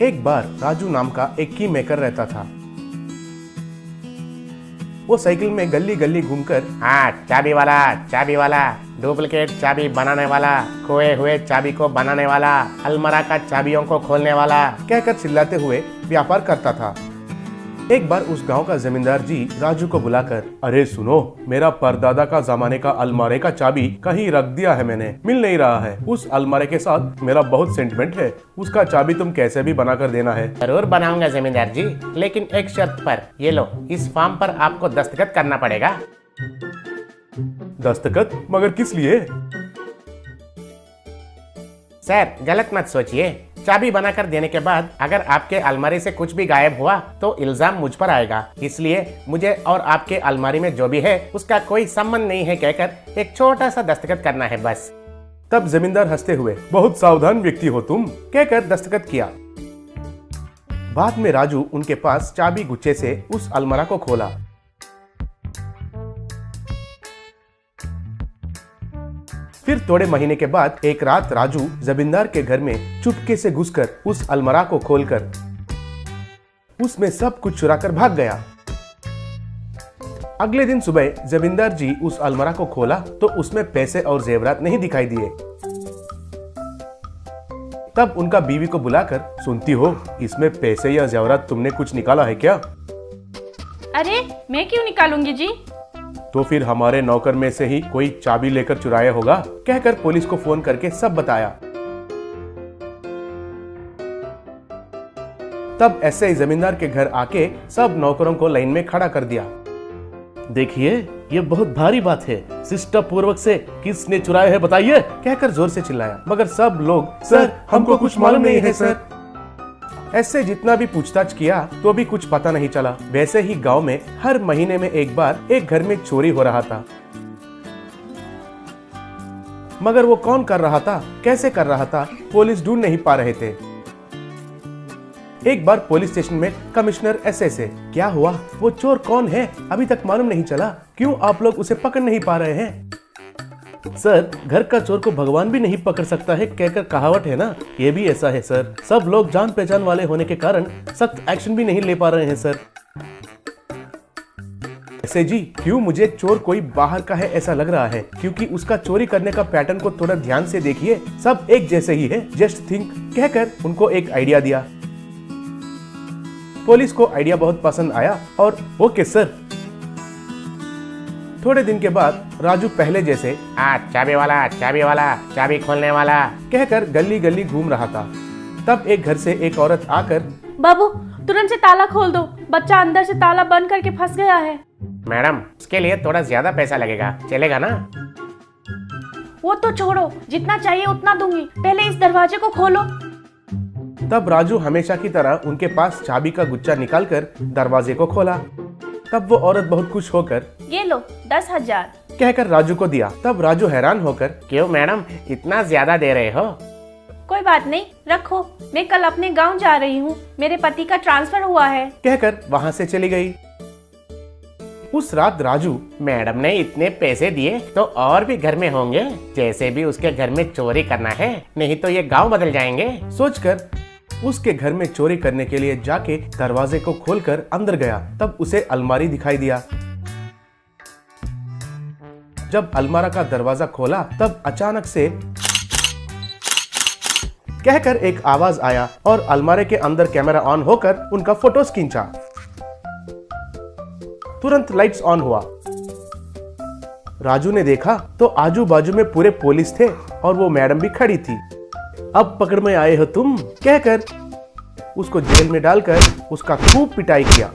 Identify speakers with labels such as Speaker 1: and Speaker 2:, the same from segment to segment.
Speaker 1: एक बार राजू नाम का एक की मेकर रहता था। वो साइकिल में गली गली घूमकर
Speaker 2: हाँ, चाबी वाला, डुप्लीकेट चाबी बनाने वाला, खोए हुए चाबी को बनाने वाला, अलमारा का चाबियों को खोलने वाला
Speaker 1: कहकर चिल्लाते हुए व्यापार करता था। एक बार उस गांव का जमींदार जी राजू को बुलाकर, अरे सुनो, मेरा परदादा का जमाने का अलमारे का चाबी कहीं रख दिया है मैंने, मिल नहीं रहा है। उस अलमारे के साथ मेरा बहुत सेंटिमेंट है, उसका चाबी तुम कैसे भी बना कर देना है।
Speaker 2: जरूर बनाऊंगा जमींदार जी, लेकिन एक शर्त पर। ये लो, इस फॉर्म पर आपको दस्तखत करना पड़ेगा।
Speaker 1: दस्तखत? मगर किस लिए?
Speaker 2: सर, गलत मत सोचिए। चाबी बनाकर देने के बाद अगर आपके अलमारी से कुछ भी गायब हुआ तो इल्जाम मुझ पर आएगा, इसलिए मुझे और आपके अलमारी में जो भी है उसका कोई संबंध नहीं है कहकर एक छोटा सा दस्तखत करना है बस।
Speaker 1: तब जमींदार हंसते हुए, बहुत सावधान व्यक्ति हो तुम, कहकर दस्तखत किया। बाद में राजू उनके पास चाबी गुच्छे से उस अलमारा को खोला। फिर थोड़े महीने के बाद एक रात राजू जमींदार के घर में चुपके से घुसकर उस अलमारा को खोलकर उसमें सब कुछ चुराकर भाग गया। अगले दिन सुबह जमींदार जी उस अलमारा को खोला तो उसमें पैसे और जेवरात नहीं दिखाई दिए। तब उनका बीवी को बुलाकर, सुनती हो, इसमें पैसे या जेवरात तुमने कुछ निकाला है क्या?
Speaker 3: अरे मैं क्यों निकालूंगी जी?
Speaker 1: तो फिर हमारे नौकर में से ही कोई चाबी लेकर चुराया होगा, कहकर पुलिस को फोन करके सब बताया। तब ऐसे ही जमींदार के घर आके सब नौकरों को लाइन में खड़ा कर दिया। देखिए, ये बहुत भारी बात है, शिष्टा पूर्वक से किसने चुराया है बताइए, कहकर जोर से चिल्लाया। मगर सब लोग, सर हमको कुछ मालूम नहीं है सर। ऐसे जितना भी पूछताछ किया तो भी कुछ पता नहीं चला। वैसे ही गांव में हर महीने में एक बार एक घर में चोरी हो रहा था, मगर वो कौन कर रहा था, कैसे कर रहा था, पुलिस ढूंढ नहीं पा रहे थे। एक बार पुलिस स्टेशन में कमिश्नर एसए से, क्या हुआ, वो चोर कौन है, अभी तक मालूम नहीं चला, क्यों आप लोग उसे पकड़ नहीं पा रहे हैं? सर, घर का चोर को भगवान भी नहीं पकड़ सकता है कहकर कहावत है ना, ये भी ऐसा है सर। सब लोग जान पहचान वाले होने के कारण सख्त एक्शन भी नहीं ले पा रहे हैं सर। ऐसे जी, क्यों मुझे चोर कोई बाहर का है ऐसा लग रहा है, क्योंकि उसका चोरी करने का पैटर्न को थोड़ा ध्यान से देखिए, सब एक जैसे ही है, जस्ट थिंक, कहकर उनको एक आइडिया दिया। पुलिस को आइडिया बहुत पसंद आया और ओके सर। थोड़े दिन के बाद राजू पहले जैसे
Speaker 2: चाबी वाला, चाबी खोलने वाला
Speaker 1: कहकर गली गली घूम रहा था। तब एक घर से एक औरत आकर,
Speaker 3: बाबू तुरंत से ताला खोल दो, बच्चा अंदर से ताला बंद करके फंस गया है।
Speaker 2: मैडम, उसके लिए थोड़ा ज्यादा पैसा लगेगा, चलेगा ना?
Speaker 3: वो तो छोड़ो, जितना चाहिए उतना दूंगी, पहले इस दरवाजे को खोलो।
Speaker 1: तब राजू हमेशा की तरह उनके पास चाबी का गुच्छा निकालकर दरवाजे को खोला। तब वो औरत बहुत खुश होकर,
Speaker 3: ये लो 10,000
Speaker 1: कहकर राजू को दिया। तब राजू हैरान होकर,
Speaker 2: क्यों मैडम, इतना ज्यादा दे रहे हो?
Speaker 3: कोई बात नहीं, रखो, मैं कल अपने गांव जा रही हूँ, मेरे पति का ट्रांसफर हुआ है,
Speaker 1: कहकर वहाँ से चली गई। उस रात राजू,
Speaker 2: मैडम ने इतने पैसे दिए तो और भी घर में होंगे, जैसे भी उसके घर में चोरी करना है, नहीं तो ये गांव बदल जाएंगे,
Speaker 1: सोचकर उसके घर में चोरी करने के लिए जाके दरवाजे को खोलकर अंदर गया। तब उसे अलमारी दिखाई दिया। जब अलमारा का दरवाजा खोला तब अचानक से कहकर एक आवाज आया और अलमारे के अंदर कैमरा ऑन होकर उनका फोटोज खींचा। तुरंत लाइट्स ऑन हुआ। राजू ने देखा तो आजू बाजू में पूरे पुलिस थे और वो मैडम भी खड़ी थी। अब पकड़ में आए हो तुम, कहकर उसको जेल में डालकर उसका खूब पिटाई किया।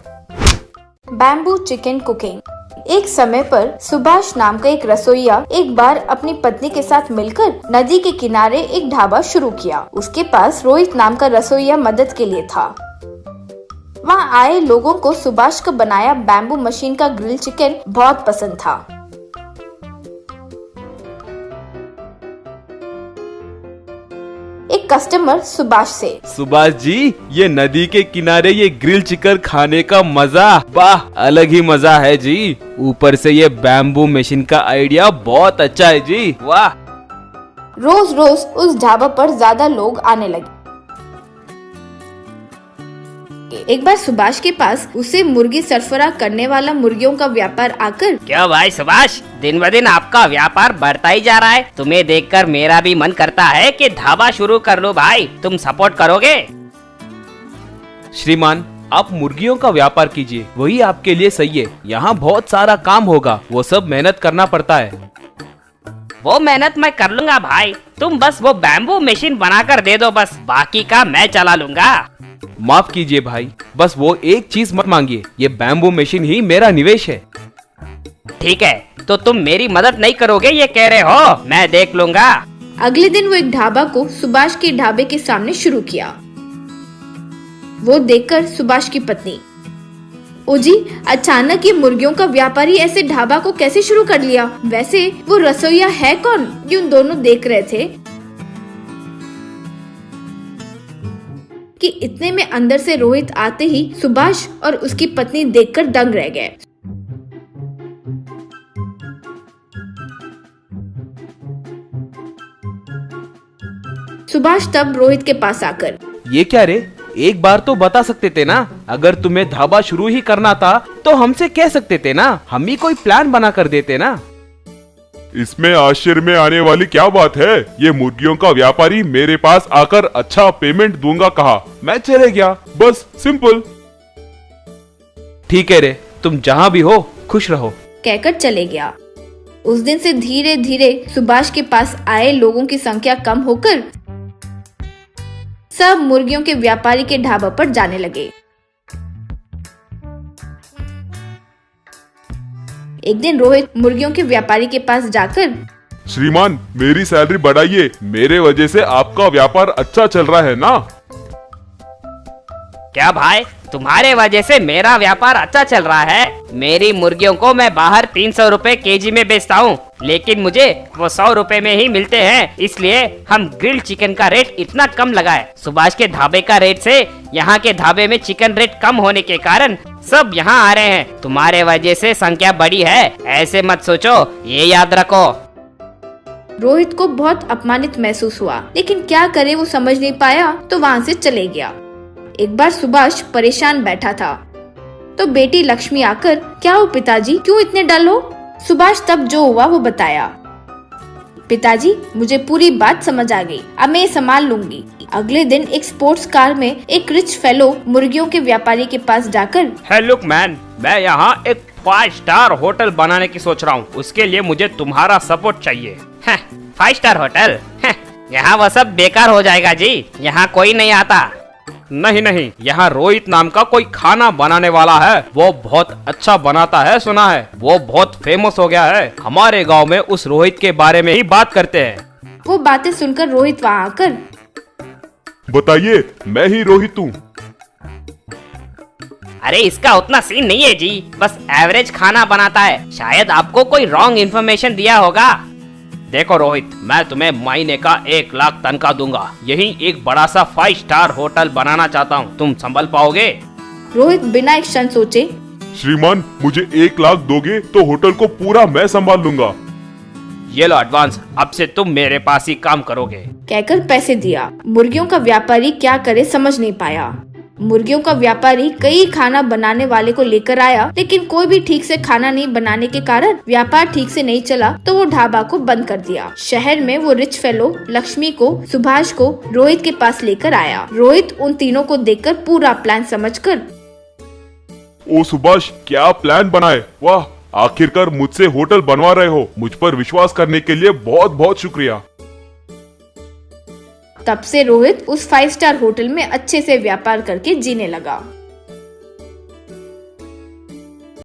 Speaker 4: Bamboo chicken cooking. एक समय पर सुभाष नाम का एक रसोइया एक बार अपनी पत्नी के साथ मिलकर नदी के किनारे एक ढाबा शुरू किया। उसके पास रोहित नाम का रसोइया मदद के लिए था। वहाँ आए लोगों को सुभाष का बनाया बैम्बू मशीन का ग्रिल चिकन बहुत पसंद था। एक कस्टमर सुभाष से,
Speaker 5: सुभाष जी, ये नदी के किनारे ये ग्रिल चिकन खाने का मजा, वाह, अलग ही मजा है जी। ऊपर से ये बैम्बू मशीन का आइडिया बहुत अच्छा है जी, वाह।
Speaker 4: रोज रोज उस ढाबा पर ज्यादा लोग आने लगे। एक बार सुभाष के पास उसे मुर्गी सरफराह करने वाला मुर्गियों का व्यापार आकर,
Speaker 6: क्यों भाई सुभाष, दिन ब दिन आपका व्यापार बढ़ता ही जा रहा है। तुम्हें देखकर मेरा भी मन करता है कि ढाबा शुरू कर लूं भाई, तुम सपोर्ट करोगे?
Speaker 5: श्रीमान, आप मुर्गियों का व्यापार कीजिए, वही आपके लिए सही है। यहाँ बहुत सारा काम होगा, वो सब मेहनत करना पड़ता है।
Speaker 6: वो मेहनत मैं कर लूंगा भाई, तुम बस वो बैम्बू मशीन बनाकर दे दो, बस बाकी का मैं चला लूंगा।
Speaker 5: माफ कीजिए भाई, बस वो एक चीज मत मांगिए, ये बैम्बू मशीन ही मेरा निवेश है।
Speaker 6: ठीक है, तो तुम मेरी मदद नहीं करोगे ये कह रहे हो, मैं देख लूंगा।
Speaker 4: अगले दिन वो एक ढाबा को सुभाष के ढाबे के सामने शुरू किया। वो देखकर सुभाष की पत्नी, ओ जी, अचानक ये मुर्गियों का व्यापारी ऐसे ढाबा को कैसे शुरू कर लिया? वैसे वो रसोइया है कौन? ये उन दोनों देख रहे थे कि इतने में अंदर से रोहित आते ही सुभाष और उसकी पत्नी देखकर दंग रह गए। सुभाष तब रोहित के पास आकर,
Speaker 5: ये क्या रे, एक बार तो बता सकते थे ना। अगर तुम्हें ढाबा शुरू ही करना था तो हमसे कह सकते थे ना, हम ही कोई प्लान बना कर देते ना।
Speaker 7: इसमें आश्चर्य में आने वाली क्या बात है? ये मुर्गियों का व्यापारी मेरे पास आकर अच्छा पेमेंट दूंगा कहा, मैं चले गया, बस सिंपल।
Speaker 5: ठीक है रे, तुम जहाँ भी हो खुश रहो,
Speaker 4: कहकर चले गया। उस दिन से धीरे धीरे सुभाष के पास आए लोगों की संख्या कम होकर सब मुर्गियों के व्यापारी के ढाबा पर जाने लगे। एक दिन रोहित मुर्गियों के व्यापारी के पास जाकर,
Speaker 7: श्रीमान, मेरी सैलरी बढ़ाइए, मेरे वजह से आपका व्यापार अच्छा चल रहा है ना।
Speaker 6: क्या भाई, तुम्हारे वजह से मेरा व्यापार अच्छा चल रहा है? मेरी मुर्गियों को मैं बाहर 300 रुपए केजी में बेचता हूँ, लेकिन मुझे वो 100 रुपए में ही मिलते हैं, इसलिए हम ग्रिल्ड चिकन का रेट इतना कम लगाए। सुभाष के ढाबे का रेट से यहाँ के ढाबे में चिकन रेट कम होने के कारण सब यहाँ आ रहे हैं। तुम्हारे वजह से संख्या बढ़ी है, ऐसे मत सोचो, ये याद रखो।
Speaker 4: रोहित को बहुत अपमानित महसूस हुआ, लेकिन क्या करे, वो समझ नहीं पाया तो वहाँ से चले गया। एक बार सुभाष परेशान बैठा था तो बेटी लक्ष्मी आकर, क्या हो पिताजी, क्यों इतने डल हो? सुभाष तब जो हुआ वो बताया। पिताजी, मुझे पूरी बात समझ आ गई, अब मैं ये संभाल लूंगी। अगले दिन एक स्पोर्ट्स कार में एक रिच फेलो मुर्गियों के व्यापारी के पास जाकर,
Speaker 6: हे लुक मैन, मैं यहाँ एक 5 स्टार होटल बनाने की सोच रहा हूँ, उसके लिए मुझे तुम्हारा सपोर्ट चाहिए। 5 स्टार होटल? यहाँ वह सब बेकार हो जाएगा जी, यहाँ कोई नहीं आता।
Speaker 5: नहीं, यहाँ रोहित नाम का कोई खाना बनाने वाला है, वो बहुत अच्छा बनाता है, सुना है, वो बहुत फेमस हो गया है। हमारे गांव में उस रोहित के बारे में ही बात करते हैं।
Speaker 4: वो बातें सुनकर रोहित वहाँ आकर,
Speaker 7: बताइए, मैं ही रोहित हूँ।
Speaker 6: अरे इसका उतना सीन नहीं है जी, बस एवरेज खाना बनाता है, शायद आपको कोई रॉन्ग इन्फॉर्मेशन दिया होगा। देखो रोहित, मैं तुम्हें महीने का 1 लाख तनख्वाह दूंगा, यही एक बड़ा सा 5 स्टार होटल बनाना चाहता हूँ, तुम संभल पाओगे?
Speaker 4: रोहित बिना एक क्षण सोचे,
Speaker 7: श्रीमान, मुझे 1 लाख दोगे तो होटल को पूरा मैं संभाल लूंगा।
Speaker 5: ये लो एडवांस, अब से तुम मेरे पास ही काम करोगे,
Speaker 4: कहकर पैसे दिया। मुर्गियों का व्यापारी क्या करे समझ नहीं पाया। मुर्गियों का व्यापारी कई खाना बनाने वाले को लेकर आया, लेकिन कोई भी ठीक से खाना नहीं बनाने के कारण व्यापार ठीक से नहीं चला, तो वो ढाबा को बंद कर दिया। शहर में वो रिच फेलो लक्ष्मी को, सुभाष को रोहित के पास लेकर आया। रोहित उन तीनों को देखकर पूरा प्लान समझकर,
Speaker 7: ओ सुभाष, क्या प्लान बनाए, वाह, आखिरकार मुझसे होटल बनवा रहे हो, मुझ पर विश्वास करने के लिए बहुत बहुत शुक्रिया।
Speaker 4: तब से रोहित उस 5 स्टार होटल में अच्छे से व्यापार करके जीने लगा।